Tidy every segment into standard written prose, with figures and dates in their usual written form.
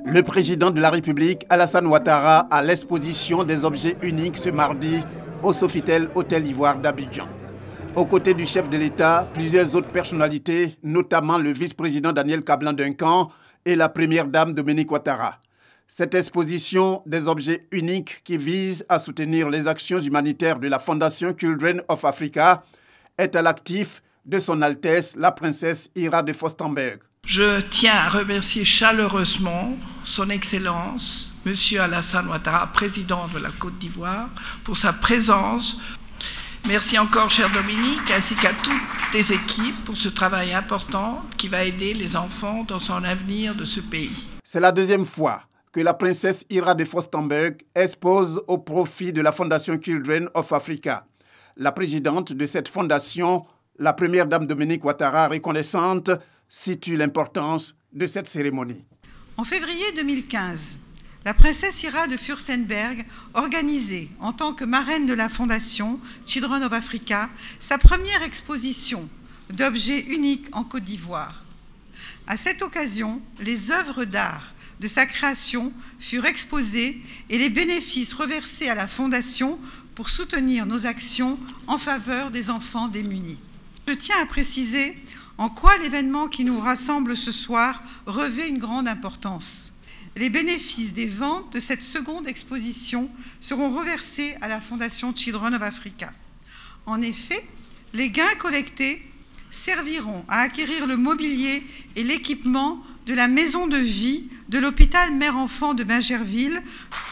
Le président de la République, Alassane Ouattara, à l'exposition des objets uniques ce mardi au Sofitel Hôtel Ivoire d'Abidjan. Aux côtés du chef de l'État, plusieurs autres personnalités, notamment le vice-président Daniel Kablan-Duncan et la première dame Dominique Ouattara. Cette exposition des objets uniques qui vise à soutenir les actions humanitaires de la Fondation Children of Africa est à l'actif de son Altesse, la princesse Ira de Fürstenberg. Je tiens à remercier chaleureusement son Excellence, M. Alassane Ouattara, président de la Côte d'Ivoire, pour sa présence. Merci encore, cher Dominique, ainsi qu'à toutes tes équipes pour ce travail important qui va aider les enfants dans son avenir de ce pays. C'est la deuxième fois que la princesse Ira de Fürstenberg expose au profit de la Fondation Children of Africa. La présidente de cette fondation, la première dame Dominique Ouattara, reconnaissante, situe l'importance de cette cérémonie. En février 2015, la princesse Ira de Fürstenberg organisait, en tant que marraine de la Fondation Children of Africa, sa première exposition d'objets uniques en Côte d'Ivoire. À cette occasion, les œuvres d'art de sa création furent exposées et les bénéfices reversés à la Fondation pour soutenir nos actions en faveur des enfants démunis. Je tiens à préciser en quoi l'événement qui nous rassemble ce soir revêt une grande importance. Les bénéfices des ventes de cette seconde exposition seront reversés à la Fondation Children of Africa. En effet, les gains collectés serviront à acquérir le mobilier et l'équipement de la maison de vie de l'hôpital Mère-Enfant de Bingerville.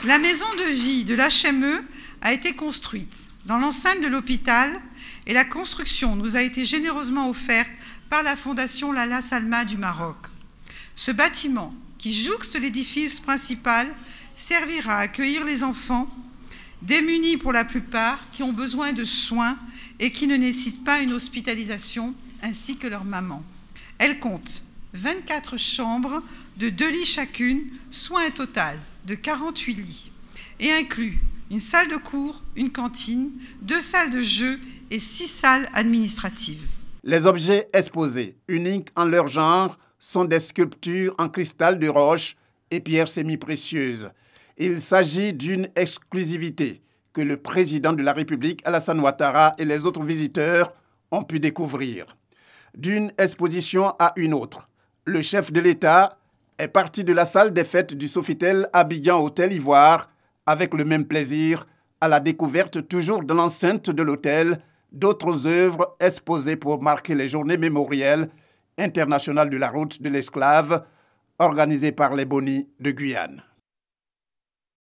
La maison de vie de l'HME a été construite dans l'enceinte de l'hôpital et la construction nous a été généreusement offerte par la Fondation Lalla Salma du Maroc. Ce bâtiment, qui jouxte l'édifice principal, servira à accueillir les enfants, démunis pour la plupart, qui ont besoin de soins et qui ne nécessitent pas une hospitalisation, ainsi que leur maman. Elle compte 24 chambres de 2 lits chacune, soit un total de 48 lits, et inclut une salle de cours, une cantine, 2 salles de jeu et 6 salles administratives. Les objets exposés, uniques en leur genre, sont des sculptures en cristal de roche et pierres semi-précieuses. Il s'agit d'une exclusivité que le président de la République, Alassane Ouattara, et les autres visiteurs ont pu découvrir. D'une exposition à une autre, le chef de l'État est parti de la salle des fêtes du Sofitel Abidjan Hôtel Ivoire avec le même plaisir à la découverte, toujours dans l'enceinte de l'hôtel, d'autres œuvres exposées pour marquer les journées mémorielles internationales de la route de l'esclave organisées par les Bonis de Guyane.